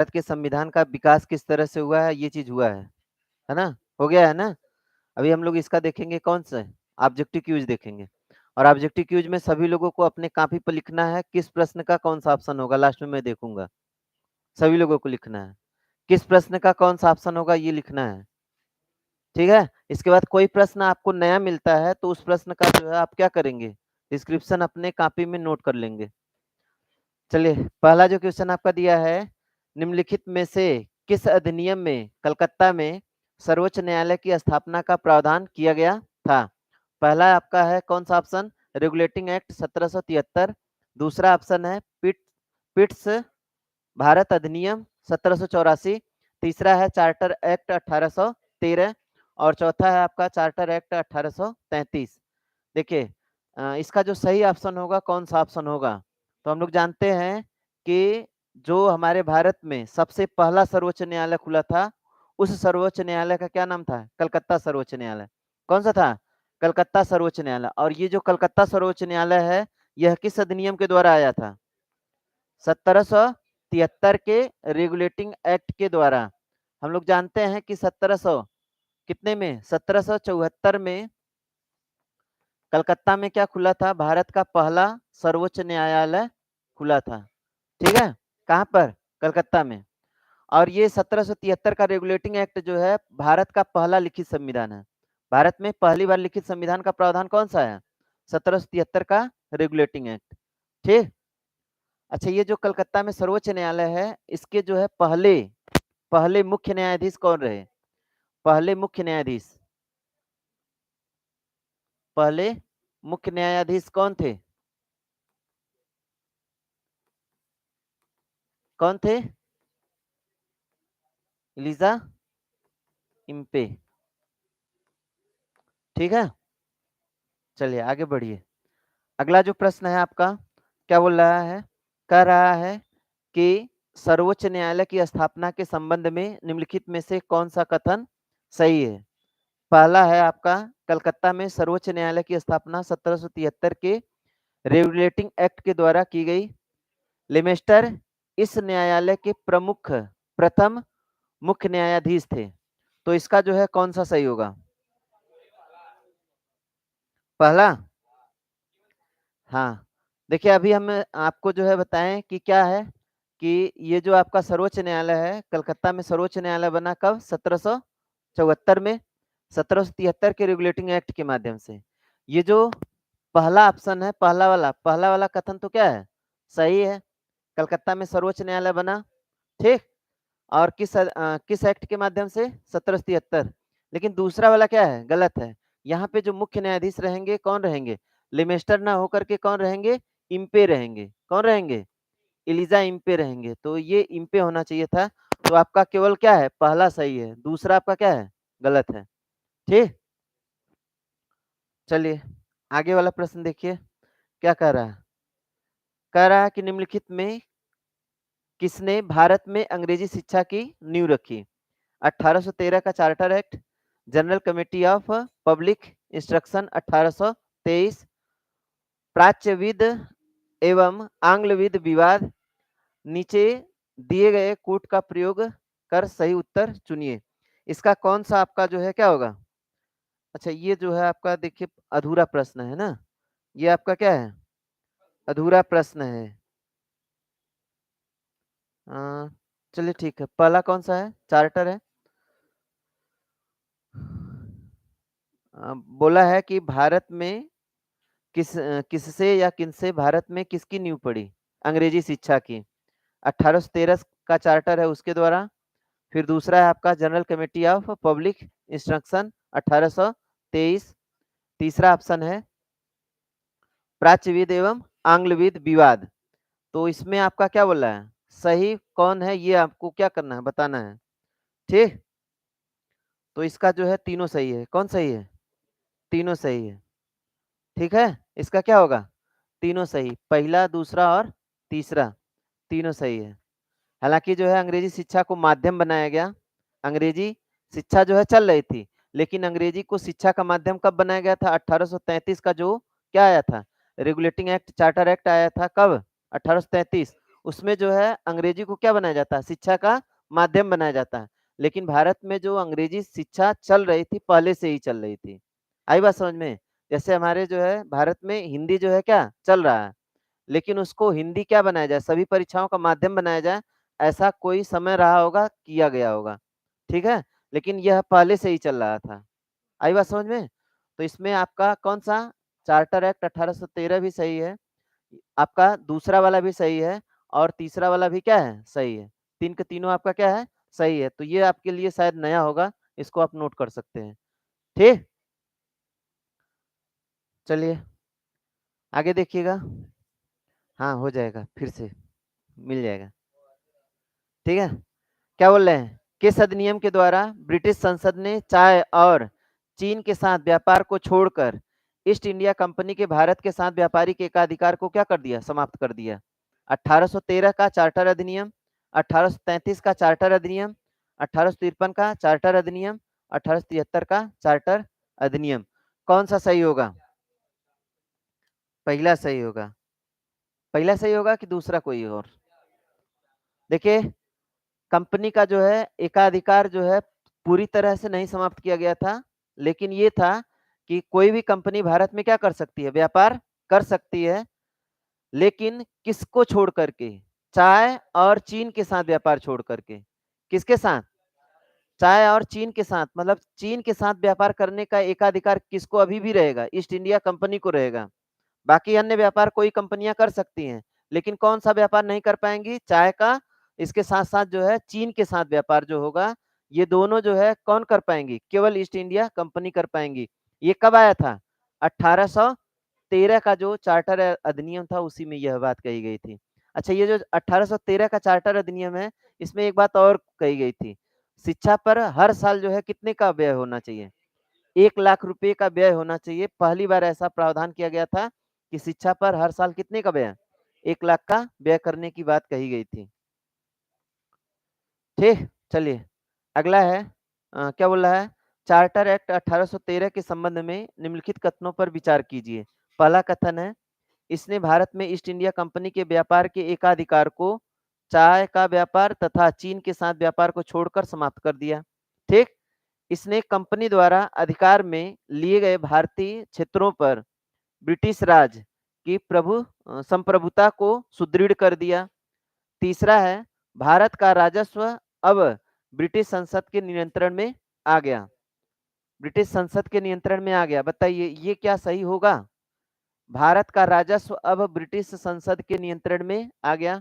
भारत के संविधान का विकास किस तरह से हुआ है, ये चीज हुआ है ना, हो गया है ना। अभी हम लोग इसका देखेंगे कौन सा ऑब्जेक्टिव क्यूज देखेंगे, और ऑब्जेक्टिव क्यूज में सभी लोगों को अपने कॉपी पर लिखना है किस प्रश्न का कौन सा ऑप्शन होगा, लास्ट में मैं देखूंगा, सभी लोगों को लिखना है किस प्रश्न का कौन सा ऑप्शन होगा, ये लिखना है, ठीक है। इसके बाद कोई प्रश्न आपको नया मिलता है तो उस प्रश्न का जो है आप क्या करेंगे, डिस्क्रिप्शन अपने कॉपी में नोट कर लेंगे। चलिए, पहला जो क्वेश्चन आपका दिया है, निम्नलिखित में से किस अधिनियम में कलकत्ता में सर्वोच्च न्यायालय की स्थापना का प्रावधान किया गया था। पहला आपका है कौन सा ऑप्शन, रेगुलेटिंग एक्ट 1773। दूसरा ऑप्शन है पिट्स भारत अधिनियम 1784। तीसरा है चार्टर एक्ट 1813 और चौथा है आपका चार्टर एक्ट 1833। देखिए, इसका जो सही ऑप्शन होगा कौन सा ऑप्शन होगा, तो हम लोग जानते हैं कि जो हमारे भारत में सबसे पहला सर्वोच्च न्यायालय खुला था, उस सर्वोच्च न्यायालय का क्या नाम था, कलकत्ता सर्वोच्च न्यायालय। कौन सा था, कलकत्ता सर्वोच्च न्यायालय। और ये जो कलकत्ता सर्वोच्च न्यायालय है, यह किस अधिनियम के द्वारा आया था, 1773 के रेगुलेटिंग एक्ट के द्वारा। हम लोग जानते हैं कि 1700 कितने में, 1774 में कलकत्ता में क्या खुला था, भारत का पहला सर्वोच्च न्यायालय खुला था, ठीक है। कहाँ पर, कलकत्ता में। और ये 1773 का रेगुलेटिंग एक्ट जो है भारत का पहला लिखित संविधान है। भारत में पहली बार लिखित संविधान का प्रावधान कौन सा है, 1773 का रेगुलेटिंग एक्ट, ठीक। अच्छा, ये जो कलकत्ता में सर्वोच्च न्यायालय है, इसके जो है पहले पहले मुख्य न्यायाधीश कौन रहे, पहले मुख्य न्यायाधीश, पहले मुख्य न्यायाधीश कौन थे, कौन थे, एलिजा इम्पे, ठीक है। चलिए आगे बढ़िए। अगला जो प्रश्न है आपका क्या बोल रहा है, कह रहा है कि सर्वोच्च न्यायालय की स्थापना के संबंध में निम्नलिखित में से कौन सा कथन सही है। पहला है आपका, कलकत्ता में सर्वोच्च न्यायालय की स्थापना 1773 के रेगुलेटिंग एक्ट के द्वारा की गई। लेमेस्टर इस न्यायालय के प्रमुख प्रथम मुख्य न्यायाधीश थे। तो इसका जो है कौन सा सही होगा, पहला। हाँ, देखिए अभी हम आपको जो है बताएं कि क्या है, कि ये जो आपका सर्वोच्च न्यायालय है, कलकत्ता में सर्वोच्च न्यायालय बना कब, 1774 में, 1773 के रेगुलेटिंग एक्ट के माध्यम से। ये जो पहला ऑप्शन है, पहला वाला कथन तो क्या है, सही है, कलकत्ता में सर्वोच्च न्यायालय बना, ठीक। और किस एक्ट के माध्यम से, 1773। लेकिन दूसरा वाला क्या है, गलत है। यहाँ पे जो मुख्य न्यायाधीश रहेंगे कौन रहेंगे, लिमेस्टर ना होकर के कौन रहेंगे, इम्पे रहेंगे। कौन रहेंगे, एलिजा इम्पे रहेंगे। तो ये इम्पे होना चाहिए था। तो आपका केवल क्या है, पहला सही है, दूसरा आपका क्या है, गलत है, ठीक। चलिए आगे वाला प्रश्न देखिए, क्या कह रहा है, कह रहा है कि निम्नलिखित में किसने भारत में अंग्रेजी शिक्षा की नींव रखी। 1813 का charter act, general committee of public instruction 1823, प्राच्यविद एवं आंग्लविद विवाद। नीचे दिए गए कूट का प्रयोग कर सही उत्तर चुनिए। इसका कौन सा आपका जो है क्या होगा, अच्छा ये जो है आपका देखिए अधूरा प्रश्न है ना, ये आपका क्या है, अधूरा प्रश्न है। अ, चलिए ठीक है, पहला कौन सा है, चार्टर है। बोला है कि भारत में किससे या किनसे भारत में किसकी नींव पड़ी, अंग्रेजी शिक्षा की। 1813 का चार्टर है उसके द्वारा। फिर दूसरा है आपका general committee of public instruction 1823। तीसरा ऑप्शन है प्राच्यविद एवं आंग्लविद विवाद। तो इसमें आपका क्या बोल रहा है, सही कौन है, ये आपको क्या करना है, बताना है, ठीक। तो इसका जो है तीनों सही है, कौन सही है, तीनों सही है, ठीक है। इसका क्या होगा, तीनों सही, पहला दूसरा और तीसरा तीनों सही है। हालांकि जो है अंग्रेजी शिक्षा को माध्यम बनाया गया, अंग्रेजी शिक्षा जो है चल रही थी, लेकिन अंग्रेजी को शिक्षा का माध्यम कब बनाया गया था, 1833 का जो क्या आया था, रेगुलेटिंग एक्ट चार्टर एक्ट आया था कब, 1833। उसमें जो है अंग्रेजी को क्या बनाया जाता है? शिक्षा का माध्यम बनाया जाता है। लेकिन भारत में जो अंग्रेजी शिक्षा चल रही थी, पहले से ही चल रही थी। आई बात समझ में? जैसे हमारे जो है भारत में हिंदी जो है क्या चल रहा है, लेकिन उसको हिंदी क्या बनाया जाए, सभी परीक्षाओं का माध्यम बनाया जाए, ऐसा कोई समय रहा होगा, किया गया होगा। ठीक है? लेकिन यह पहले से ही चल रहा था। आई बात समझ में? तो इसमें आपका कौन-सा चार्टर एक्ट 1813 भी सही है, आपका दूसरा वाला भी सही है और तीसरा वाला भी क्या है? सही है। 3 के तीनों आपका क्या है? सही है। तो ये आपके लिए शायद नया होगा, इसको आप नोट कर सकते हैं। ठीक? चलिए, आगे देखिएगा। हाँ, हो जाएगा फिर से, मिल जाएगा। ठीक है? क्या बोल रहे हैं? किस अधिनियम के द्वारा ब्रिटिश संसद ने चाय और चीन के साथ व्यापार को छोड़कर ईस्ट इंडिया कंपनी के भारत के साथ व्यापारिक एकाधिकार को क्या कर दिया? समाप्त कर दिया। 1813 का चार्टर अधिनियम, 1833 का चार्टर अधिनियम, 1853 का चार्टर अधिनियम, 1873 का चार्टर अधिनियम। कौन सा सही होगा? पहला सही होगा। पहला सही होगा कि दूसरा कोई और? देखिए, कंपनी का जो है एकाधिकार जो है पूरी तरह से नहीं समाप्त किया गया था, लेकिन ये था कि कोई भी कंपनी भारत में क्या कर सकती है? व्यापार कर सकती है, लेकिन किसको छोड़ करके? चाय और चीन के साथ व्यापार छोड़ करके। किसके साथ? चाय और चीन के साथ, मतलब चीन के साथ व्यापार करने का एकाधिकार किसको अभी भी रहेगा? ईस्ट इंडिया कंपनी को रहेगा। बाकी अन्य व्यापार कोई कंपनियां कर सकती हैं, लेकिन कौन सा व्यापार नहीं कर पाएंगी? चाय का। इसके साथ साथ जो है चीन के साथ व्यापार जो होगा, ये दोनों जो है कौन कर पाएंगी? केवल ईस्ट इंडिया कंपनी कर पाएंगी। ये कब आया था? 1813 का जो चार्टर अधिनियम था, उसी में यह बात कही गई थी। अच्छा, ये जो 1813 का चार्टर अधिनियम है, इसमें एक बात और कही गई थी, शिक्षा पर हर साल जो है कितने का व्यय होना चाहिए? 1,00,000 रुपए का व्यय होना चाहिए। पहली बार ऐसा प्रावधान किया गया था कि शिक्षा पर हर साल कितने का व्यय? 1,00,000 का व्यय करने की बात कही गई थी। ठीक, चलिए अगला है क्या बोल रहा है? चार्टर एक्ट 1813 के संबंध में निम्नलिखित कथनों पर विचार कीजिए। पहला कथन है, इसने भारत में ईस्ट इंडिया कंपनी के व्यापार के एकाधिकार को चाय का व्यापार तथा चीन के साथ व्यापार को छोड़कर समाप्त कर दिया। ठीक? इसने कंपनी द्वारा अधिकार में लिए गए भारतीय क्षेत्रों पर ब्रिटिश राज की संप्रभुता को सुदृढ़ कर दिया। तीसरा है, भारत का राजस्व अब ब्रिटिश संसद के नियंत्रण में आ गया। ब्रिटिश संसद के नियंत्रण में आ गया। बताइए ये क्या सही होगा? भारत का राजस्व अब ब्रिटिश संसद के नियंत्रण में आ गया।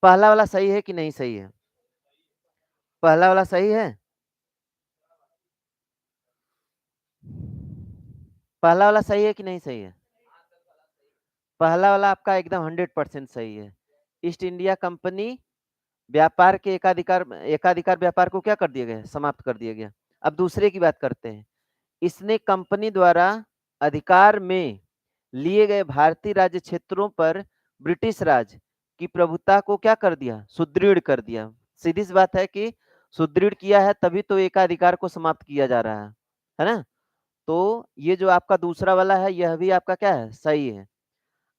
पहला वाला सही है कि नहीं सही है? पहला वाला सही है? पहला वाला सही है कि नहीं सही है? पहला वाला आपका एकदम 100% सही है। ईस्ट इंडिया कंपनी व्यापार के एकाधिकार एकाधिकार व्यापार को क्या कर दिया गया? समाप्त कर दिया गया। अब दूसरे की बात करते हैं। इसने कंपनी द्वारा अधिकार में लिए गए भारतीय राज्य क्षेत्रों पर ब्रिटिश राज की प्रभुता को क्या कर दिया? सुदृढ़ कर दिया। सीधी सी बात है कि सुदृढ़ किया है, तभी तो एकाधिकार को समाप्त किया जा रहा है ना? तो ये जो आपका दूसरा वाला है, यह भी आपका क्या है? सही है।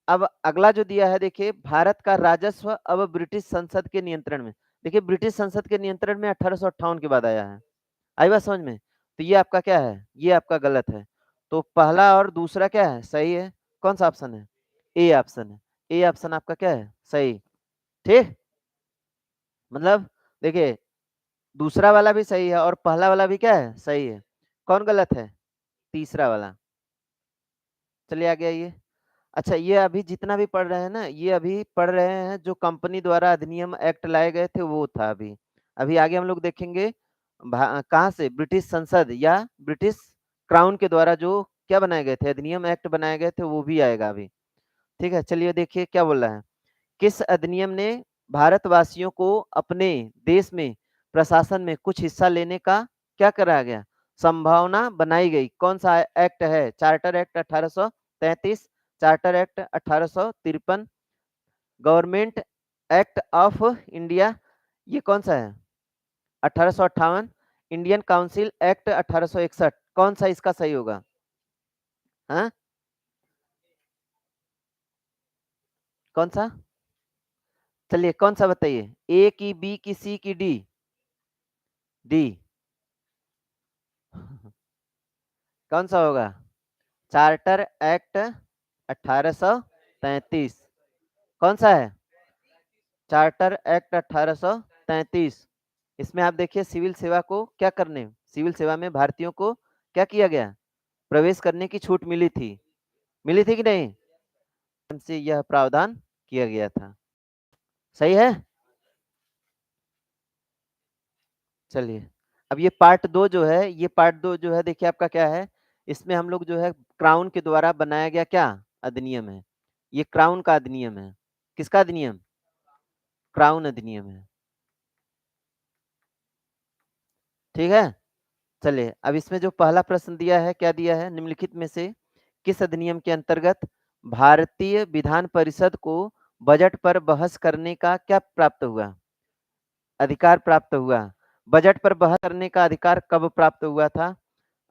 अब अगला जो दिया है देखिए, भारत का राजस्व अब ब्रिटिश संसद के नियंत्रण में। देखिए ब्रिटिश संसद के नियंत्रण में 1858 के बाद आया है। आई बात समझ में? तो ये आपका क्या है? ये आपका गलत है। तो पहला और दूसरा क्या है? सही है। कौन सा ऑप्शन है? ए ऑप्शन है। ए ऑप्शन आपका क्या है? सही। ठीक? मतलब देखिए, दूसरा वाला भी सही है और पहला वाला भी क्या है? सही है। कौन गलत है? तीसरा वाला। चलिए आगे आइए। अच्छा, ये अभी जितना भी पढ़ रहे हैं ना, ये अभी पढ़ रहे हैं जो कंपनी द्वारा अधिनियम एक्ट लाए गए थे, वो था अभी। अभी आगे हम लोग देखेंगे कहाँ से? ब्रिटिश संसद या ब्रिटिश क्राउन के द्वारा जो क्या बनाए गए थे? अधिनियम एक्ट बनाए गए थे, वो भी आएगा अभी। ठीक है, चलिए देखिए क्या बोल रहा है। किस अधिनियम ने भारतवासियों को अपने देश में प्रशासन में कुछ हिस्सा लेने का क्या कराया गया? संभावना बनाई गई। कौन सा एक्ट है? Charter act 1833, charter act 1853, government act of India, ये कौन सा है? 1858, इंडियन काउंसिल एक्ट 1861। कौन सा इसका सही होगा? हाँ, कौन सा? चलिए कौन सा बताइए, ए की, बी की, सी की, डी? डी। कौन सा होगा? Charter act 1833। कौन सा है? Charter act 1833। इसमें आप देखिए सिविल सेवा को क्या करने, सिविल सेवा में भारतीयों को क्या किया गया, प्रवेश करने की छूट मिली थी कि नहीं? से यह प्रावधान किया गया था। सही है। चलिए अब ये पार्ट 2 जो है, ये पार्ट 2 जो है देखिए आपका क्या है, इसमें हम लोग जो है क्राउन के द्वारा बनाया गया क्या अधिनियम है, ये क्राउन का अधिनियम है। किसका अधिनियम? क्राउन अधिनियम है। ठीक है। चलिए अब इसमें जो पहला प्रश्न दिया है, क्या दिया है, निम्नलिखित में से किस अधिनियम के अंतर्गत भारतीय विधान परिषद को बजट पर बहस करने का क्या प्राप्त हुआ, अधिकार प्राप्त हुआ? बजट पर बहस करने का अधिकार कब प्राप्त हुआ था?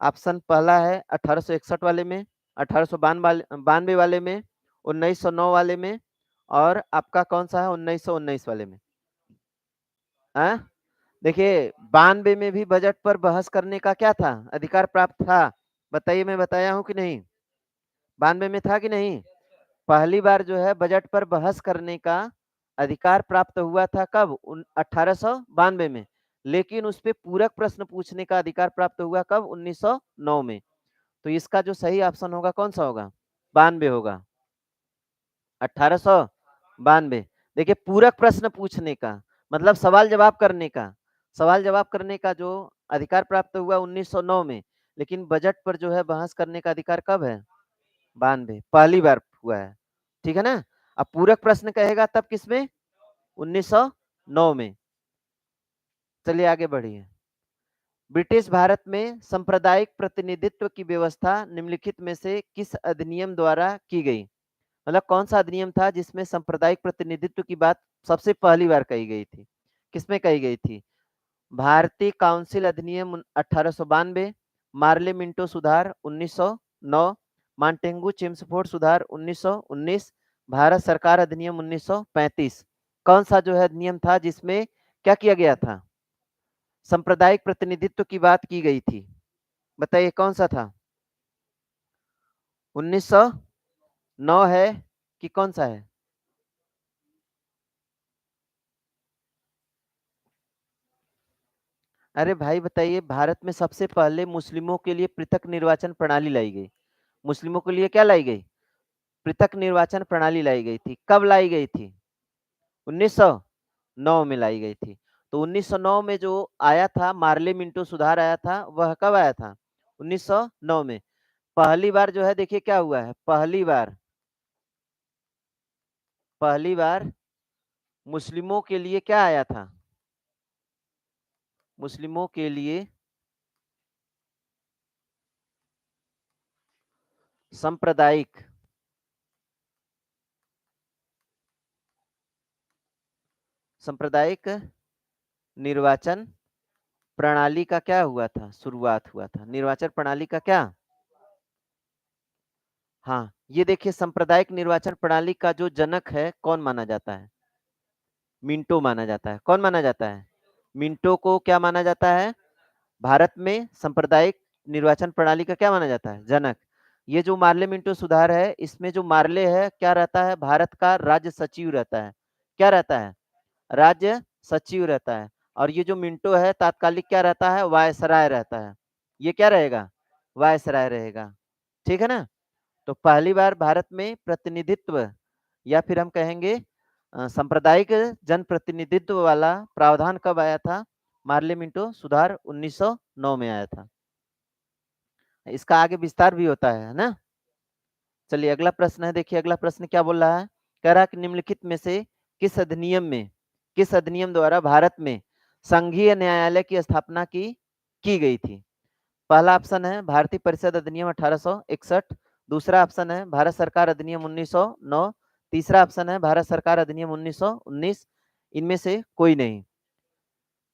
ऑप्शन पहला है 1861 वाले में, 1892 वाले में, 1909 वाले में, और आपका कौन सा है 1919 वाले में? हाँ देखिए 92 में भी बजट पर बहस करने का क्या था, अधिकार प्राप्त था। बताइए मैं बताया हूं कि नहीं? 92 में था कि नहीं? पहली बार जो है बजट पर बहस करने का अधिकार प्राप्त हुआ था कब? 1892 में। लेकिन उस पे पूरक प्रश्न पूछने का अधिकार प्राप्त हुआ कब? 1909 में। तो इसका जो सही ऑप्शन होगा कौन सा होगा? 92 होगा। 1892। देखिए पूरक प्रश्न पूछने का मतलब सवाल जवाब करने का, सवाल जवाब करने का जो अधिकार प्राप्त हुआ 1909 में, लेकिन बजट पर जो है बहस करने का अधिकार कब है? 92, पहली बार हुआ है। ठीक है ना। अब पूरक प्रश्न कहेगा तब किसमें? 1909 में। चलिए आगे बढ़िए। ब्रिटिश भारत में सांप्रदायिक प्रतिनिधित्व की व्यवस्था निम्नलिखित में से किस अधिनियम द्वारा की गई? मतलब कौन सा अधिनियम था जिसमें सांप्रदायिक प्रतिनिधित्व की बात सबसे पहली बार कही गई थी? किसमें कही गई थी? भारतीय काउंसिल अधिनियम 1892, मार्ले मिंटो सुधार 1909, मांटेंगू चिम्सफोर्ड सुधार 1919, भारत सरकार अधिनियम 1935। कौन सा जो है अधिनियम था जिसमें क्या किया गया था, सांप्रदायिक प्रतिनिधित्व की बात की गई थी? बताइए कौन सा था? 1909 है कि कौन सा है? अरे भाई बताइए, भारत में सबसे पहले मुस्लिमों के लिए पृथक निर्वाचन प्रणाली लाई गई। मुस्लिमों के लिए क्या लाई गई? पृथक निर्वाचन प्रणाली लाई गई थी। कब लाई गई थी? 1909 में लाई गई थी। तो 1909 में जो आया था मार्ले मिंटो सुधार आया था, वह कब आया था? 1909 में। पहली बार जो है देखिए क्या हुआ है, पहली बार मुस्लिमों के लिए क्या आया था? मुस्लिमों के लिए सांप्रदायिक सांप्रदायिक निर्वाचन प्रणाली का क्या हुआ था, शुरुआत हुआ था निर्वाचन प्रणाली का क्या? हाँ ये देखिए सांप्रदायिक निर्वाचन प्रणाली का जो जनक है कौन माना जाता है? मिंटो माना जाता है। कौन माना जाता है? मिंटो को क्या माना जाता है? भारत में सांप्रदायिक निर्वाचन प्रणाली का क्या माना जाता है? जनक। ये जो मार्ले मिंटो सुधार है, इसमें जो मार्ले है क्या रहता है? भारत का राज्य सचिव रहता है। क्या रहता है? राज्य सचिव रहता है। और ये जो मिंटो है तात्कालिक क्या रहता है? वायसराय रहता है। ये क्या रहेगा? वायसराय रहेगा। ठीक है ना। तो पहली बार भारत में प्रतिनिधित्व या फिर हम कहेंगे सांप्रदायिक जन प्रतिनिधित्व वाला प्रावधान कब आया था? मार्ले मिंटो सुधार 1909 में आया था। इसका आगे विस्तार भी होता है ना। चलिए अगला प्रश्न है, देखिए अगला प्रश्न क्या बोल रहा है। कह रहा है कि निम्नलिखित में से किस अधिनियम द्वारा भारत में संघीय न्यायालय की स्थापना की गई थी? पहला ऑप्शन है भारतीय परिषद अधिनियम 1861, दूसरा ऑप्शन है भारत सरकार अधिनियम 1909, तीसरा ऑप्शन है भारत सरकार अधिनियम 1919। इनमें से कोई नहीं।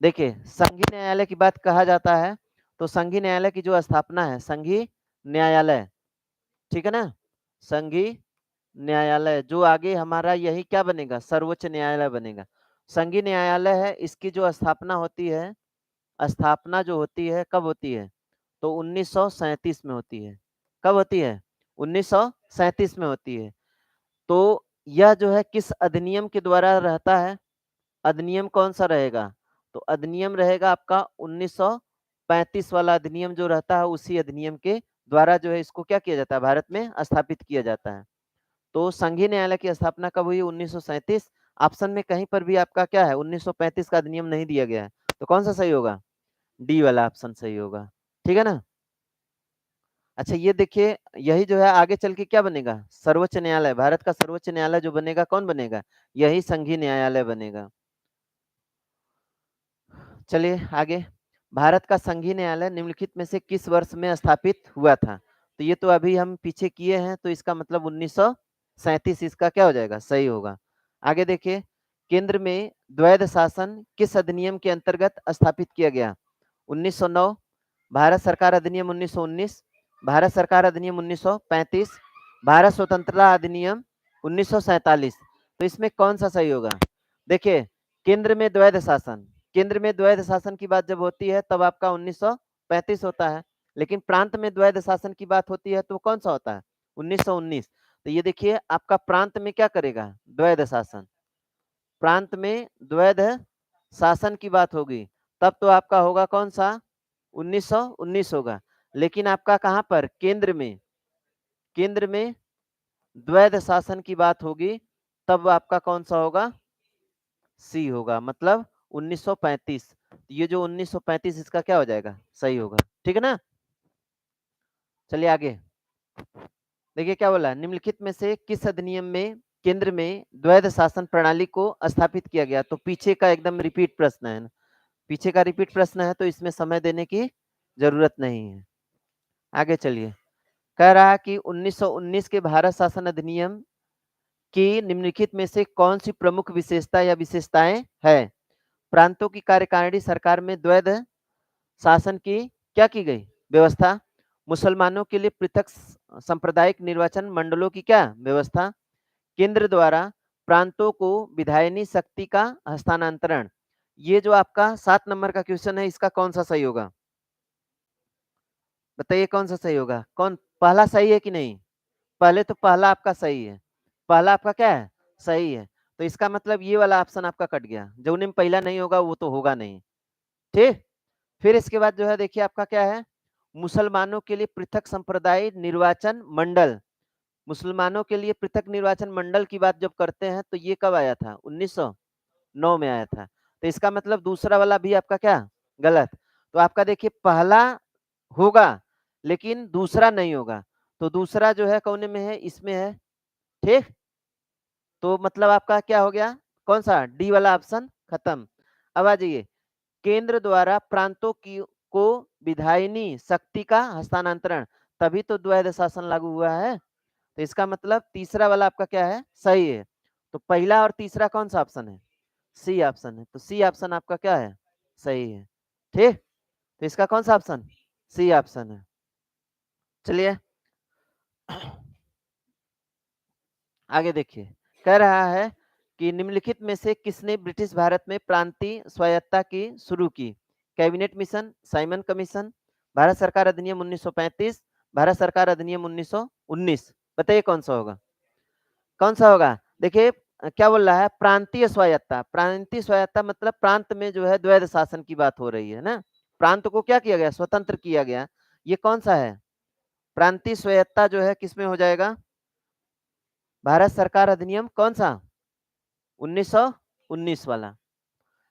देखिए संघीय न्यायालय की बात कहा जाता है तो संघीय न्यायालय की जो स्थापना है, संघीय न्यायालय, ठीक है ना, संघीय न्यायालय, जो आगे हमारा यही क्या बनेगा, सर्वोच्च न्यायालय बनेगा। संघीय न्यायालय है, इसकी जो स्थापना होती है, स्थापना जो होती है कब होती है, तो 1937 में होती है। कब होती है, 1937 में होती है। तो यह जो है किस अधिनियम के द्वारा रहता है, अधिनियम कौन सा रहेगा, तो अधिनियम रहेगा आपका 1935 वाला अधिनियम जो रहता है, उसी अधिनियम के द्वारा जो है इसको क्या किया जाता है, भारत में स्थापित किया जाता है। तो संघीय न्यायालय की स्थापना कब हुई, 1937। ऑप्शन में कहीं पर भी आपका क्या है, 1935 का अधिनियम नहीं दिया गया है, तो कौन सा सही होगा, डी वाला ऑप्शन सही होगा। ठीक है ना। अच्छा ये देखिए, यही जो है आगे चल के क्या बनेगा, सर्वोच्च न्यायालय, भारत का सर्वोच्च न्यायालय जो बनेगा, कौन बनेगा, यही संघीय न्यायालय बनेगा। चलिए आगे, भारत का संघीय न्यायालय निम्नलिखित में से किस वर्ष में स्थापित हुआ था, तो ये तो अभी हम पीछे किए हैं, तो इसका मतलब 1937 इसका क्या हो जाएगा, सही होगा। आगे देखिए, केंद्र में द्वैध शासन किस अधिनियम के अंतर्गत स्थापित किया गया, 1909, भारत सरकार अधिनियम 1919, भारत सरकार अधिनियम 1935, भारत स्वतंत्रता अधिनियम 1947। तो इसमें कौन सा सही होगा, देखिए केंद्र में द्वैध शासन, केंद्र में द्वैध शासन की बात जब होती है तब आपका 1935 होता है, लेकिन प्रांत में द्वैध शासन की बात होती है तो कौन सा होता है, 1919। तो ये देखिए आपका प्रांत में क्या करेगा, द्वैध शासन, प्रांत में द्वैध शासन की बात होगी, तब तो आपका होगा कौन सा, 1919 होगा। लेकिन आपका कहां पर, केंद्र में, केंद्र में द्वैध शासन की बात होगी, तब आपका कौन सा होगा, सी होगा, मतलब 1935। ये जो 1935 इसका क्या हो जाएगा, सही होगा। ठीक है ना। चलिए आगे देखिए क्या बोला, निम्नलिखित में से किस अधिनियम में केंद्र में द्वैध शासन प्रणाली को स्थापित किया गया, तो पीछे का एकदम रिपीट प्रश्न है ना? पीछे का रिपीट प्रश्न है, तो इसमें समय देने की जरूरत नहीं है। आगे चलिए, कह रहा है कि 1919 के भारत शासन अधिनियम की निम्नलिखित में से कौन सी प्रमुख विशेषता या विशेषताएं है, प्रांतों की कार्यकारिणी सरकार में द्वैध शासन की क्या की गई व्यवस्था, मुसलमानों के लिए पृथक सांप्रदायिक निर्वाचन मंडलों की क्या व्यवस्था, केंद्र द्वारा प्रांतों को विधायनी शक्ति का हस्तांतरण। ये जो आपका 7 नंबर का क्वेश्चन है, इसका कौन सा सही होगा, बताइए कौन सा सही होगा, कौन पहला सही है कि नहीं, पहले तो पहला आपका सही है, पहला आपका क्या है, सही है। तो इसका मतलब ये वाला ऑप्शन आपका कट गया, जो उनमें पहला नहीं होगा वो तो होगा नहीं। ठीक, फिर इसके बाद जो है देखिए आपका क्या है, मुसलमानों के लिए पृथक संप्रदाय निर्वाचन मंडल, मुसलमानों के लिए पृथक निर्वाचन मंडल की बात जब करते हैं तो ये कब आया था, 1909 में आया था। तो इसका मतलब दूसरा वाला भी आपका क्या, गलत। तो आपका देखिए पहला होगा लेकिन दूसरा नहीं होगा, तो दूसरा जो है कौन में है, इसमें है। ठीक, तो मतलब आपका क्या हो गया, कौन सा, डी वाला ऑप्शन खत्म। अब आ जाइए, केंद्र द्वारा प्रांतों की को विधायनी शक्ति का हस्तांतरण, तभी तो द्वैध शासन लागू हुआ है। तो इसका मतलब तीसरा वाला आपका क्या है, सही है। तो पहला और तीसरा कौन सा ऑप्शन है, सी ऑप्शन है, तो सी ऑप्शन आपका क्या है, सही है। ठीक, तो इसका कौन सा ऑप्शन, सी ऑप्शन है। चलिए आगे देखिए, कह रहा है कि निम्नलिखित में से किसने ब्रिटिश भारत में प्रांतीय स्वायत्ता की शुरू की, cabinet mission, Simon commission, Bharat सरकार अधिनियम 1935, भारत सरकार अधिनियम 1919। बताइए कौन सा होगा, कौन सा होगा। देखिए क्या बोल रहा है, प्रांतीय स्वायत्ता, प्रांतीय स्वायत्ता मतलब प्रांत में जो है द्वैध शासन की बात हो रही है ना, प्रांत को क्या किया गया, स्वतंत्र किया गया। ये कौन सा है, प्रांतीय स्वायत्ता जो है किसमें हो जाएगा, भारत सरकार अधिनियम कौन सा, 1919 वाला।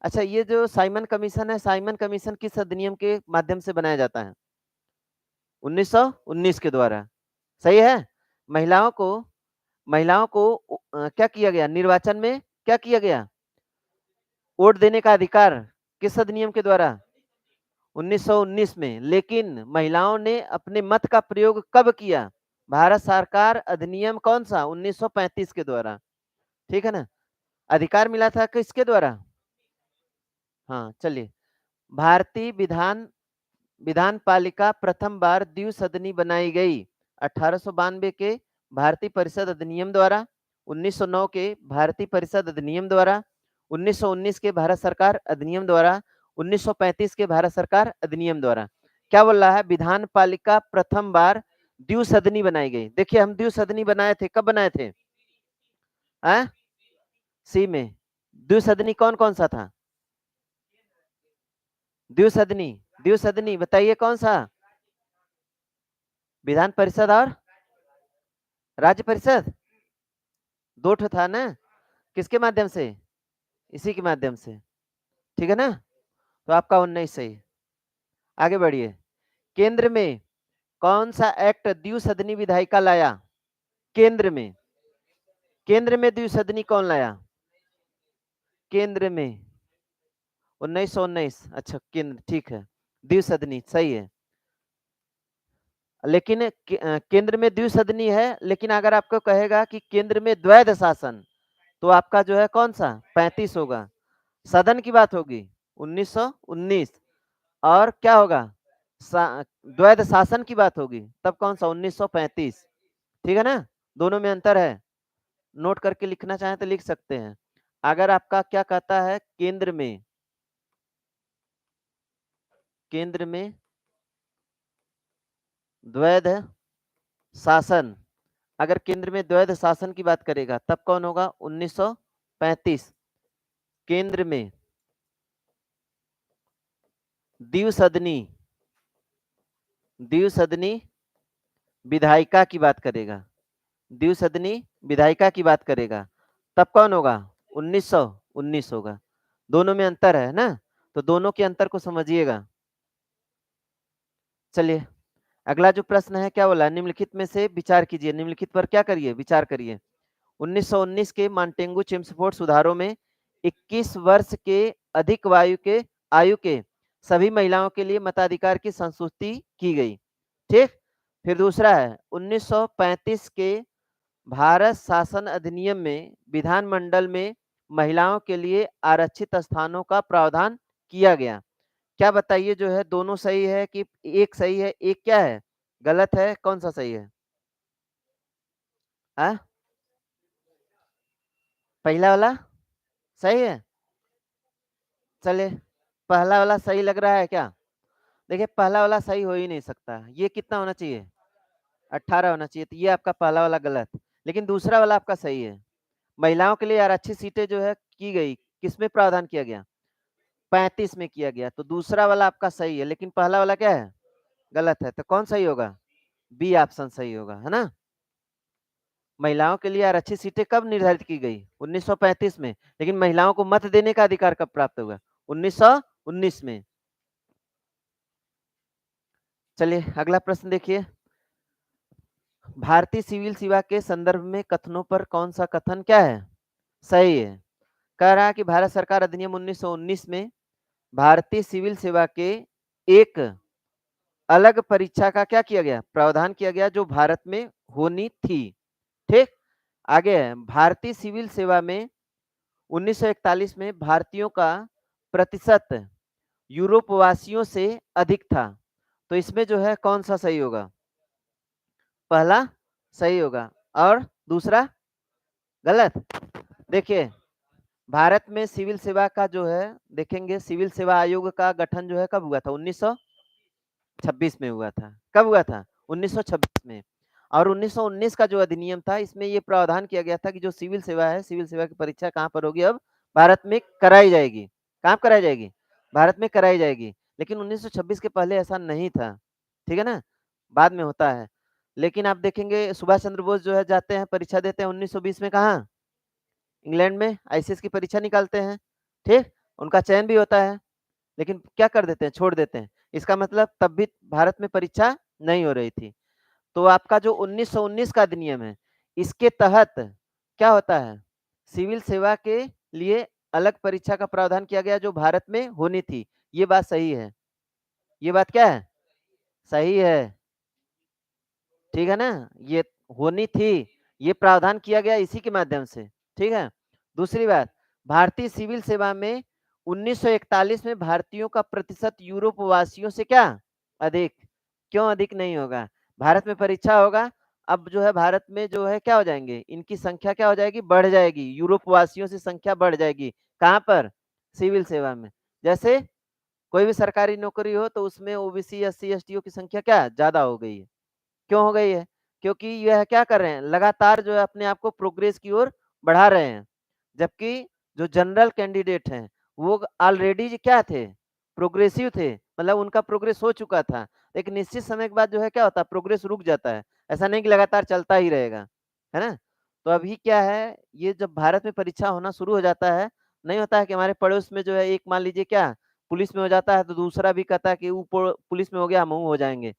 अच्छा ये जो साइमन कमीशन है, साइमन कमीशन किस अधिनियम के माध्यम से बनाया जाता है, 1919 के द्वारा। सही है। महिलाओं को, महिलाओं को क्या किया गया, निर्वाचन में क्या किया गया, वोट देने का अधिकार, किस अधिनियम के द्वारा, 1919 में। लेकिन महिलाओं ने अपने मत का प्रयोग कब किया, भारत सरकार अधिनियम कौन सा, 1935 के द्वारा। ठीक है ना, अधिकार मिला था किसके द्वारा, हाँ चलिए, भारतीय विधान पालिका प्रथम बार द्विसदनी बनाई गई 1892 के भारतीय परिषद अधिनियम द्वारा, 1909 के भारतीय परिषद अधिनियम द्वारा, 1919 के भारत सरकार अधिनियम द्वारा, 1935 के भारत सरकार अधिनियम द्वारा। क्या बोल रहा है? विधान पालिका प्रथम बार द्विसदनी बनाई गई। देखिए हम द्विसदनी बनाए थे, कब बनाए थे? सी में। द्विसदनी कौन कौन सा था? द्विसदनी, द्विसदनी बताइए कौन सा? विधान परिषद और राज्य परिषद, दो ठो था ना। किसके माध्यम से? इसी के माध्यम से, ठीक है ना। तो आपका 19 सही। आगे बढ़िए। केंद्र में कौन सा एक्ट द्विसदनी विधायिका लाया? केंद्र में, केंद्र में द्विसदनी कौन लाया? केंद्र में 1919। अच्छा केंद्र, ठीक है, द्विसदनी सही है। लेकिन केंद्र में द्विसदनी है, लेकिन अगर आपको कहेगा कि केंद्र में द्वैध शासन, तो आपका जो है कौन सा 35 होगा। सदन की बात होगी 1919, और क्या होगा? द्वैध शासन की बात होगी, तब कौन सा 1935। ठीक है ना, दोनों में अंतर है। नोट करके लिखना चाहें तो लिख सकते हैं। अगर आपका क्या कहता है, केंद्र में, केंद्र में द्वैध शासन, अगर केंद्र में द्वैध शासन की बात करेगा तब कौन होगा? 1935। केंद्र में द्विसदनी, द्विसदनी विधायिका की बात करेगा, द्विसदनी विधायिका की बात करेगा, तब कौन होगा? 1919 होगा। दोनों में अंतर है ना, तो दोनों के अंतर को समझिएगा। चलिए अगला जो प्रश्न है क्या बोला? निम्नलिखित में से विचार कीजिए। निम्नलिखित पर क्या करिए? विचार करिए। 1919 के मांटेंगू चेम्सफोर्ड सुधारों में 21 वर्ष के अधिक आयु के सभी महिलाओं के लिए मताधिकार की संस्तुति की गई। ठीक। फिर दूसरा है 1935 के भारत शासन अधिनियम में विधानमंडल में महिलाओं के लिए आरक्षित स्थानों का प्रावधान किया गया। क्या बताइए, जो है दोनों सही है कि एक सही है, एक क्या है गलत है? कौन सा सही है? आ? पहला वाला सही है। चले, पहला वाला सही लग रहा है क्या? देखिए पहला वाला सही हो ही नहीं सकता, ये कितना होना चाहिए? 18 होना चाहिए, तो ये आपका पहला वाला गलत। लेकिन दूसरा वाला आपका सही है। महिलाओं के लिए आरक्षित सीटें जो है की गई, किसमें प्रावधान किया गया? 35 में किया गया, तो दूसरा वाला आपका सही है, लेकिन पहला वाला क्या है? गलत है। तो कौन सही होगा? बी ऑप्शन सही होगा, है ना। महिलाओं के लिए आरक्षित सीटें कब निर्धारित की गई? 1935 में। लेकिन महिलाओं को मत देने का अधिकार कब प्राप्त हुआ? 1919 में। चलिए अगला प्रश्न देखिए। भारतीय सिविल सेवा के संदर्भ में कथनों पर कौन सा कथन क्या है? सही है। कह रहा है कि भारत सरकार अधिनियम 1919 में भारतीय सिविल सेवा के एक अलग परीक्षा का क्या किया गया? प्रावधान किया गया, जो भारत में होनी थी। ठीक। आगे है, भारतीय सिविल सेवा में 1941 में भारतीयों का प्रतिशत यूरोप वासियों से अधिक था। तो इसमें जो है कौन सा सही होगा? पहला सही होगा, और दूसरा गलत। देखिए भारत में सिविल सेवा का जो है, देखेंगे सिविल सेवा आयोग का गठन जो है कब हुआ था? 1926 में हुआ था। कब हुआ था? 1926 में। और 1919 का जो अधिनियम था, इसमें ये प्रावधान किया गया था कि जो सिविल सेवा है, सिविल सेवा की परीक्षा कहाँ पर होगी? अब भारत में कराई जाएगी। कहाँ कराई जाएगी? भारत में कराई जाएगी। लेकिन 1926 के पहले ऐसा नहीं था, ठीक है ना, बाद में होता है। लेकिन आप देखेंगे सुभाष चंद्र बोस जो है जाते हैं परीक्षा देते हैं 1920 में, कहाँ? इंग्लैंड में आईसीएस की परीक्षा निकालते हैं। ठीक, उनका चयन भी होता है, लेकिन क्या कर देते हैं? छोड़ देते हैं। इसका मतलब तब भी भारत में परीक्षा नहीं हो रही थी। तो आपका जो 1919 का अधिनियम है, इसके तहत क्या होता है? सिविल सेवा के लिए अलग परीक्षा का प्रावधान किया गया, जो भारत में होनी थी। ये बात सही है। ये बात क्या है? सही है, ठीक है ना। ये होनी थी, ये प्रावधान किया गया इसी के माध्यम से। ठीक है। दूसरी बात, भारतीय सिविल सेवा में 1941 में भारतीयों का प्रतिशत यूरोप वासियों से क्या अधिक? क्यों अधिक नहीं होगा? भारत में परीक्षा होगा अब जो है भारत में जो है क्या हो जाएँगे, इनकी संख्या क्या हो जाएगी, बढ़ जाएगी, यूरोप वासियों से संख्या बढ़ जाएगी। कहाँ पर? सिविल सेवा में। जैसे कोई भी सरकारी नौकरी हो तो उसमें ओबीसी, एससी, एसटीओ की संख्या क्या ज़्यादा हो गई है। क्यों हो गई है? क्योंकि यह क्या कर रहे हैं, लगातार जो है अपने आप को प्रोग्रेस की ओर बढ़ा रहे हैं। जबकि जो जनरल कैंडिडेट हैं, वो ऑलरेडी क्या थे, प्रोग्रेसिव थे, मतलब उनका प्रोग्रेस हो चुका था। एक निश्चित समय के बाद जो है क्या होता है, प्रोग्रेस रुक जाता है। ऐसा नहीं कि लगातार चलता ही रहेगा, है ना? तो अभी क्या है, ये जब भारत में परीक्षा होना शुरू हो जाता है, नहीं होता है कि हमारे पड़ोस में जो है एक मान लीजिए क्या, पुलिस में हो जाता है तो दूसरा भी कहता है कि वो पुलिस में हो गया, हमहू हो जाएँगे।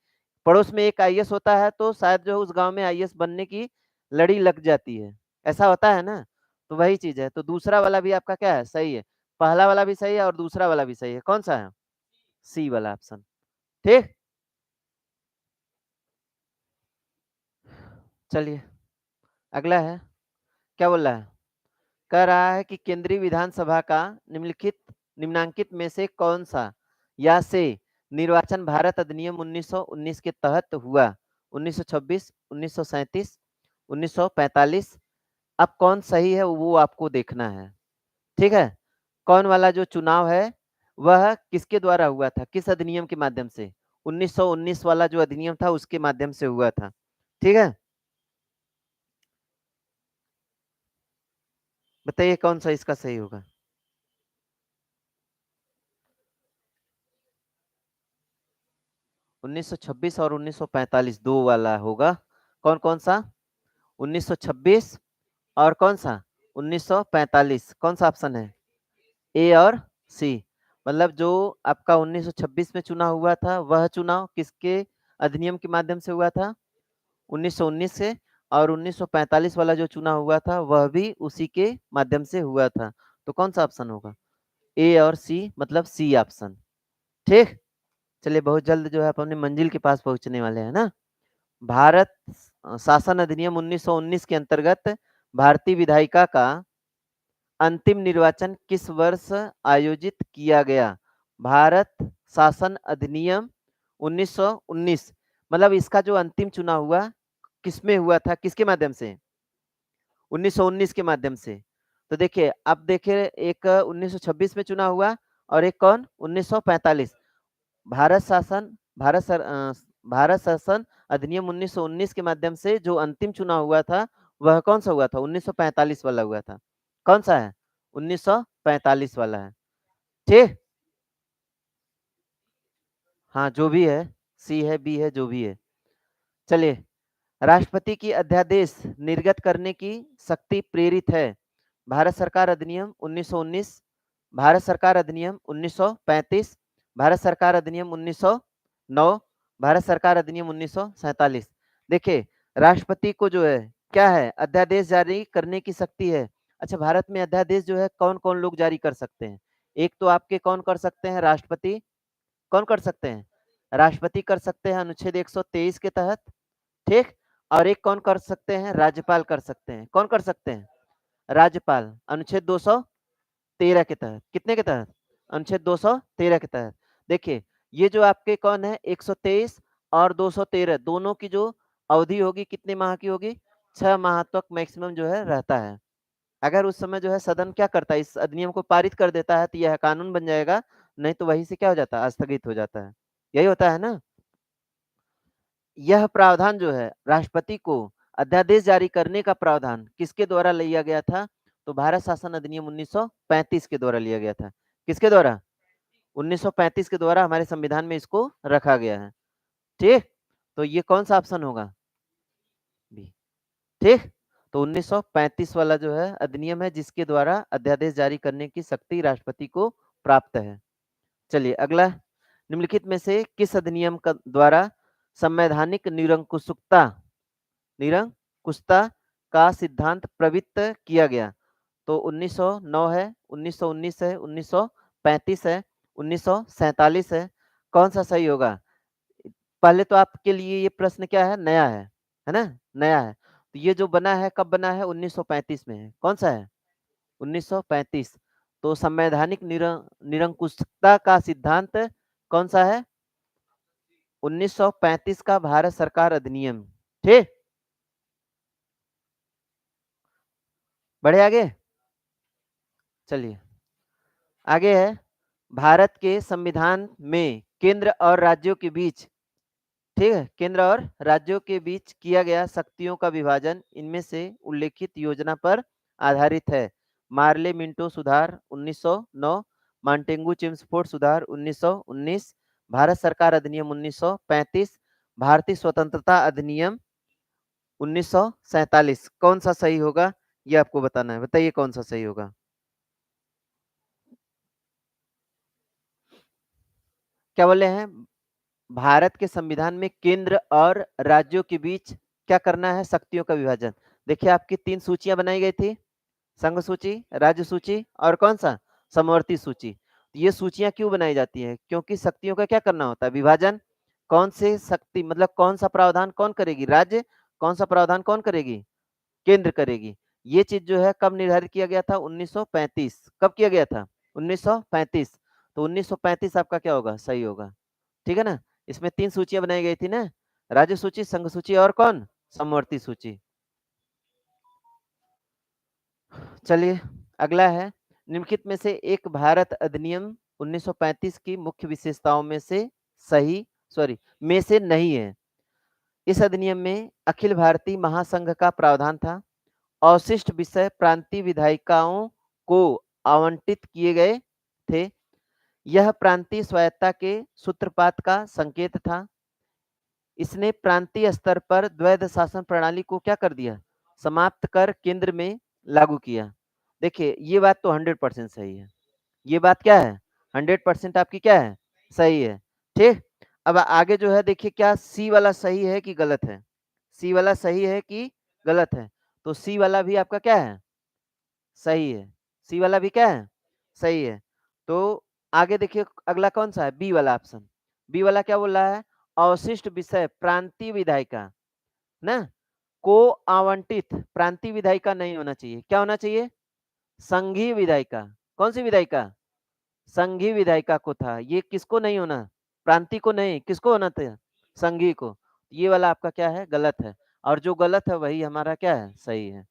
पड़ोस में एक आईएएस होता है तो शायद जो है उस गाँव में आईएएस बनने की लड़ी लग जाती है। ऐसा होता है ना? तो वही चीज़ है। तो दूसरा वाला भी आपका क्या है? सही है। पहला वाला भी सही है और दूसरा वाला भी सही है। कौन-सा है? सी वाला ऑप्शन। ठीक? चलिए, अगला है। क्या बोल रहा है? कह रहा है कि केंद्रीय विधानसभा का निम्नांकित में से कौन-सा या से निर्वाचन भारत अधिनियम 1919 के तहत हुआ? 1926, 1937, 1945। अब कौन सही है वो आपको देखना है। ठीक है? कौन वाला जो चुनाव है, वह किसके द्वारा हुआ था? किस अधिनियम के माध्यम से? 1919 वाला जो अधिनियम था उसके माध्यम से हुआ था। ठीक है? बताइए कौन-सा इसका सही होगा? 1926 और 1945 2 वाला होगा। कौन-कौन सा? 1926 और कौन-सा? 1945 कौन-सा ऑप्शन है? ए और सी। मतलब जो आपका 1926 में चुनाव हुआ था, वह चुनाव किसके अधिनियम के माध्यम से हुआ था? 1919 से। और 1945 वाला जो चुनाव हुआ था, वह भी उसी के माध्यम से हुआ था। तो कौन-सा ऑप्शन होगा? ए और सी मतलब सी ऑप्शन। ठीक? चलिए बहुत जल्द जो है आप अपनी मंजिल के पास पहुँचने वाले हैं ना? भारत शासन अधिनियम 1919 के अंतर्गत भारतीय विधायिका का अंतिम निर्वाचन किस वर्ष आयोजित किया गया? भारत शासन अधिनियम 1919 मतलब इसका जो अंतिम चुनाव हुआ, किसमें हुआ था? किसके माध्यम से? 1919 के माध्यम से। तो देखिए, अब देखिए एक 1926 में चुनाव हुआ और एक कौन? 1945। भारत शासन भारत शासन अधिनियम 1919 के माध्यम से जो अंतिम चुनाव हुआ था, वह कौन-सा हुआ था? 1945 वाला हुआ था। कौन-सा है? 1945 वाला है। ठीक? हाँ, जो भी है, सी है, बी है, जो भी है। चलिए, राष्ट्रपति की अध्यादेश निर्गत करने की शक्ति प्रेरित है। भारत सरकार अधिनियम 1919, भारत सरकार अधिनियम 1935, भारत सरकार अधिनियम 1909, भारत सरकार अधिनियम 1947। देखिए, राष्ट्रपति को जो है, क्या है? अध्यादेश जारी करने की शक्ति है। अच्छा, भारत में अध्यादेश जो है कौन-कौन लोग जारी कर सकते हैं? एक तो आपके कौन कर सकते हैं? राष्ट्रपति। कौन कर सकते हैं? राष्ट्रपति कर सकते हैं अनुच्छेद 123 के तहत। ठीक? और एक कौन कर सकते हैं? राज्यपाल कर सकते हैं। कौन कर सकते हैं? राज्यपाल, अनुच्छेद 213 के तहत। कितने के तहत? अनुच्छेद 213 के तहत। देखिए, ये जो आपके कौन है 123 और 213 दोनों की जो अवधि होगी कितने माह की होगी? 6 माह तक मैक्सिमम जो है रहता है। अगर उस समय जो है सदन क्या करता है, इस अधिनियम को पारित कर देता है तो यह कानून बन जाएगा, नहीं तो वहीं से क्या हो जाता है? स्थगित हो जाता है। यही होता है ना? यह प्रावधान जो है राष्ट्रपति को अध्यादेश जारी करने का प्रावधान किसके द्वारा लिया गया था? तो भारत शासन अधिनियम 1935 के द्वारा लिया गया था। किसके द्वारा? 1935 के द्वारा हमारे संविधान में इसको रखा गया है। ठीक? तो ये कौन-सा ऑप्शन होगा? बी। ठीक? तो 1935 वाला जो है अधिनियम है जिसके द्वारा अध्यादेश जारी करने की शक्ति राष्ट्रपति को प्राप्त है। चलिए अगला, निम्नलिखित में से किस अधिनियम का द्वारा संवैधानिक निरंकुशता का सिद्धांत प्रवृत्त किया गया? तो 1909 है, 1919 है, 1935 है, 1947 है। कौन-सा सही होगा? पहले तो आपके लिए ये प्रश्न क्या है ना? नया है। तो ये जो बना है कब बना है? 1935 में है। कौन-सा है? 1935। तो संवैधानिक निरंकुशता का सिद्धांत कौन-सा है? 1935 का भारत सरकार अधिनियम। ठीक? बढ़े आगे, चलिए आगे है, भारत के संविधान में केंद्र और राज्यों के बीच, ठीक है, केंद्र और राज्यों के बीच किया गया शक्तियों का विभाजन इनमें से उल्लेखित योजना पर आधारित है। मार्ले मिंटो सुधार 1909, मांटेंगू चिम्सफोर्ड सुधार 1919, भारत सरकार अधिनियम 1935, भारतीय स्वतंत्रता अधिनियम 1947। कौन सा सही होगा ये आपको बताना है, बताइए कौन सा सही होगा। क्या बोले हैं, भारत के संविधान में केंद्र और राज्यों के बीच क्या करना है, शक्तियों का विभाजन। देखिए आपकी 3 सूचियां बनाई गई थी, संघ सूची, राज्य सूची और कौन सा, समवर्ती सूची। ये सूचियां क्यों बनाई जाती है, क्योंकि शक्तियों का क्या करना होता है, विभाजन। कौन से शक्ति मतलब कौन सा प्रावधान कौन करेगी, राज्य, कौन सा प्रावधान कौन करेगी, केंद्र करेगी। ये चीज जो है कब निर्धारित किया गया था, 1935। कब किया गया था, 1935। तो 1935 आपका क्या होगा, सही होगा, ठीक है ना। इसमें 3 सूचियां बनाई गई थी ना, राज्य सूची, संघ सूची और कौन, समवर्ती सूची। चलिए अगला है, निम्नलिखित में से एक भारत अधिनियम 1935 की मुख्य विशेषताओं में से सही सॉरी में से नहीं है। इस अधिनियम में अखिल भारतीय महासंघ का प्रावधान था। अवशिष्ट विषय प्रांतीय विधायिकाओं को आवंटित किए गए थे। यह प्रांतीय स्वायत्ता के सूत्रपात का संकेत था। इसने प्रांतीय स्तर पर द्वैध शासन प्रणाली को क्या कर दिया, समाप्त कर केंद्र में लागू किया। देखिए ये बात तो 100% सही है, ये बात क्या है, 100% आपकी क्या है, सही है, ठीक। अब आगे जो है देखिए क्या सी वाला सही है कि गलत है, सी वाला सही है कि गलत है। तो सी वाला भी आपका क्या है, सही है, सी वाला भी क्या है, सही है। तो आगे देखिए अगला कौन सा है, बी वाला ऑप्शन। बी वाला क्या बोल रहा है, अवशिष्ट विषय प्रांतीय विधायिका ना को आवंटित, प्रांतीय विधायिका नहीं होना चाहिए, क्या होना चाहिए, संघीय विधायिका। कौन सी विधायिका, संघीय विधायिका को था, ये किसको नहीं होना, प्रांतीय को नहीं, किसको होना था, संघीय को। ये वाला आपका क्या है, गलत है। और जो गलत है वही हमारा क्या है, सही है,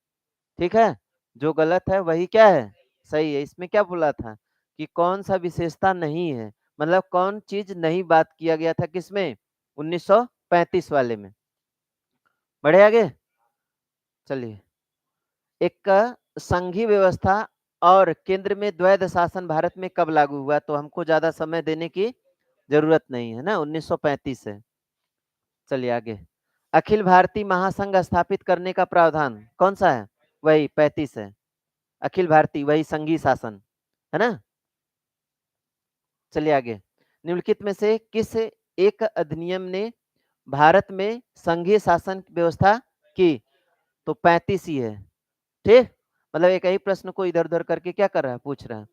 ठीक है। जो गलत है वही क्या है, सही है। इसमें क्या बोला था कि कौन सा विशेषता नहीं है, मतलब कौन चीज नहीं बात किया गया था किसमें, 1935 वाले में। बढ़े आगे, चलिए एक संघीय व्यवस्था और केंद्र में द्वैध शासन भारत में कब लागू हुआ, तो हमको ज्यादा समय देने की जरूरत नहीं है ना, 1935 है। चलिए आगे, अखिल भारतीय महासंघ स्थापित करने का प्रावधान कौन सा है, वही 35 है, अखिल भारतीय वही संघीय शासन है ना। चलिए आगे, निम्नलिखित में से किस एक अधिनियम ने भारत में संघीय शासन व्यवस्था की, तो 35 ही है, ठीक। मतलब एक ही प्रश्न को इधर उधर करके क्या कर रहा है, पूछ रहा है।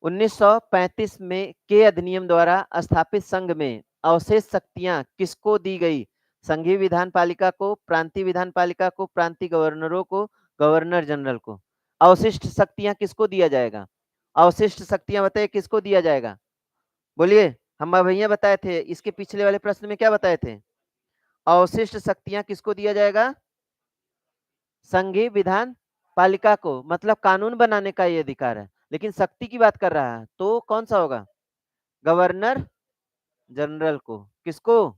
1935 में के अधिनियम द्वारा स्थापित संघ में अवशेष शक्तियां किसको दी गई, संघीय विधान पालिका को, प्रांतीय विधान पालिका को, प्रांतीय गवर्नरों को, गवर्नर जनरल को। अवशिष्ट शक्तियां किसको दिया जाएगा, अवशिष्ट शक्तियां बताइए किसको दिया जाएगा, बोलिए। हम भैया बताए थे इसके पिछले वाले प्रश्न में क्या बताए थे, अवशिष्ट शक्तियां किसको दिया जाएगा, संघीय विधान पालिका को, मतलब कानून बनाने का ये अधिकार है। लेकिन शक्ति की बात कर रहा है तो कौन सा होगा, गवर्नर जनरल को, किसको,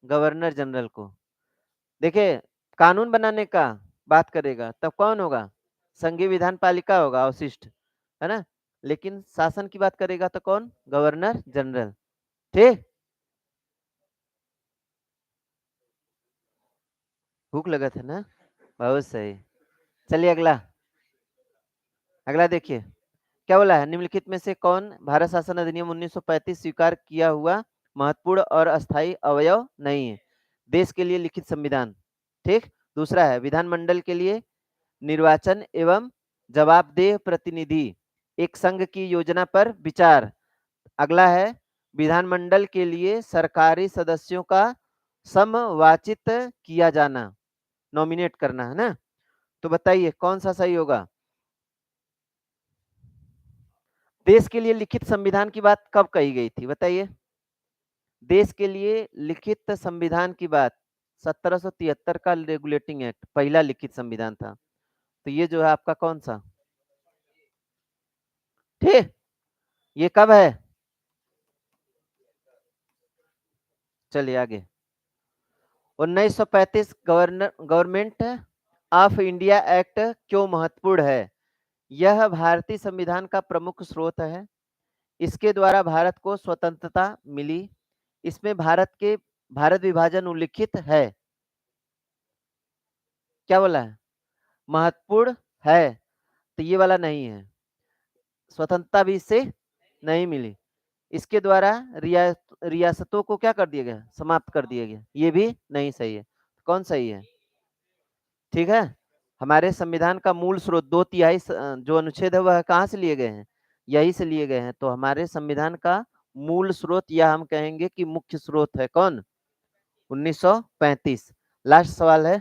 गवर्नर जनरल को। देखिए कानून बनाने का बात करेगा तब कौन होगा, संघीय विधान पालिका होगा अवशिष्ट, है ना। लेकिन शासन की बात करेगा तो कौन, गवर्नर जनरल, ठीक। भूख लगा था ना, बहुत सही। चलिए अगला, अगला देखिए क्या बोला है, निम्नलिखित में से कौन भारत शासन अधिनियम 1935 स्वीकार किया हुआ महत्वपूर्ण और अस्थायी अवयव नहीं है, देश के लिए लिखित संविधान, ठीक। दूसरा है विधानमंडल के लिए निर्वाचन एवं जवाबदेह प्रतिनिधि, एक संघ की योजना पर विचार। अगला है विधानमंडल के लिए सरकारी सदस्यों का समवाचित किया जाना, नॉमिनेट करना, है ना। तो बताइए कौन सा सही होगा, देश के लिए लिखित संविधान की बात कब कही गई थी बताइए, देश के लिए लिखित संविधान की बात 1773 का रेगुलेटिंग एक्ट पहला लिखित संविधान था। तो ये जो है आपका कौन सा, ठीक, ये कब है, चलिए आगे। 1935 गवर्नमेंट ऑफ इंडिया एक्ट क्यों महत्वपूर्ण है? यह भारतीय संविधान का प्रमुख स्रोत है। इसके द्वारा भारत को स्वतंत्रता मिली। इसमें भारत विभाजन उल्लिखित है। क्या बोला है? महत्वपूर्ण है, तो ये वाला नहीं है। स्वतंत्रता भी इससे नहीं मिली। इसके द्वारा रियासतों को क्या कर दिया गया, समाप्त कर दिया गया, ये भी नहीं सही है। कौन सही है? ठीक है। हमारे संविधान का मूल स्रोत 2/3 जो अनुच्छेद है वह कहाँ से लिए गए हैं, यही से लिए गए हैं। तो हमारे संविधान का मूल स्रोत या हम कहेंगे कि मुख्य स्रोत है कौन, 1935। लास्ट सवाल है,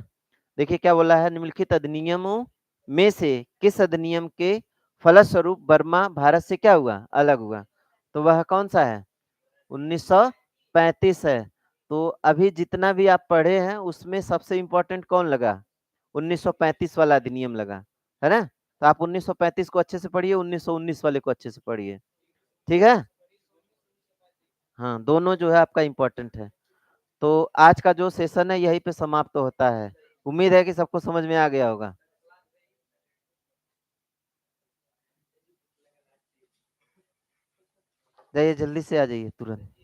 देखिए क्या बोला है, निम्नलिखित अधिनियमों में से किस अधिनियम के फलस्वरूप बर्मा भारत से क्या हुआ, अलग हुआ? तो वह कौन सा है, 1935 है। तो अभी जितना भी आप पढ़े हैं उसमें सबसे इंपॉर्टेंट कौन लगा, 1935 वाला अधिनियम लगा, है ना? तो आप 1935 को अच्छे से पढ़िए, 1919 वाले को अच्छे से पढ़िए, ठीक है। हाँ, दोनों जो है आपका इंपॉर्टेंट है। तो आज का जो सेशन है यहीं पे समाप्त होता है। उम्मीद है कि सबको समझ में आ गया होगा। जाइए जल्दी से आ जाइए तुरंत।